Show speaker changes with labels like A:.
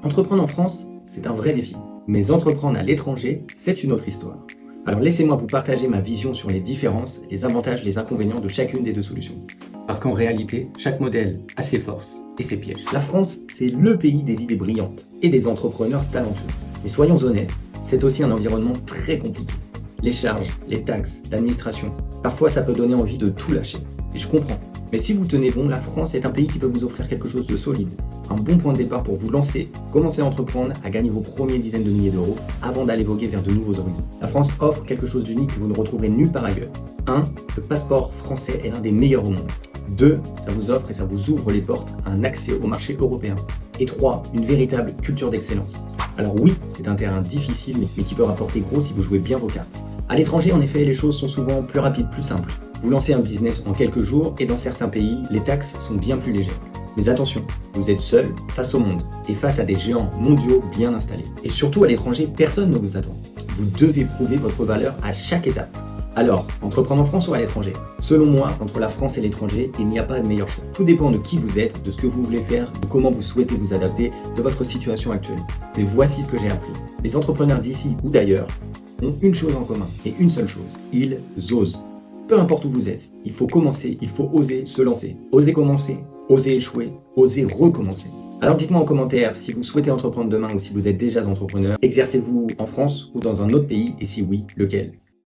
A: Entreprendre en France, c'est un vrai défi. Mais entreprendre à l'étranger, c'est une autre histoire. Alors laissez-moi vous partager ma vision sur les différences, les avantages, les inconvénients de chacune des deux solutions. Parce qu'en réalité, chaque modèle a ses forces et ses pièges. La France, c'est le pays des idées brillantes et des entrepreneurs talentueux. Mais soyons honnêtes, c'est aussi un environnement très compliqué. Les charges, les taxes, l'administration, parfois ça peut donner envie de tout lâcher. Et je comprends. Mais si vous tenez bon, la France est un pays qui peut vous offrir quelque chose de solide. Un bon point de départ pour vous lancer, commencer à entreprendre, à gagner vos premières dizaines de milliers d'euros avant d'aller voguer vers de nouveaux horizons. La France offre quelque chose d'unique que vous ne retrouverez nulle part ailleurs. 1. Le passeport français est l'un des meilleurs au monde. 2. Ça vous offre et ça vous ouvre les portes à un accès au marché européen. Et 3. Une véritable culture d'excellence. Alors oui, c'est un terrain difficile mais qui peut rapporter gros si vous jouez bien vos cartes. À l'étranger, en effet, les choses sont souvent plus rapides, plus simples. Vous lancez un business en quelques jours et dans certains pays, les taxes sont bien plus légères. Mais attention, vous êtes seul face au monde et face à des géants mondiaux bien installés. Et surtout à l'étranger, personne ne vous attend. Vous devez prouver votre valeur à chaque étape. Alors, entreprendre en France ou à l'étranger? Selon moi, entre la France et l'étranger, il n'y a pas de meilleur choix. Tout dépend de qui vous êtes, de ce que vous voulez faire, de comment vous souhaitez vous adapter, de votre situation actuelle. Mais voici ce que j'ai appris. Les entrepreneurs d'ici ou d'ailleurs ont une chose en commun, et une seule chose, ils osent. Peu importe où vous êtes, il faut commencer, il faut oser se lancer. Oser commencer, oser échouer, oser recommencer. Alors dites-moi en commentaire si vous souhaitez entreprendre demain ou si vous êtes déjà entrepreneur. Exercez-vous en France ou dans un autre pays et si oui, lequel?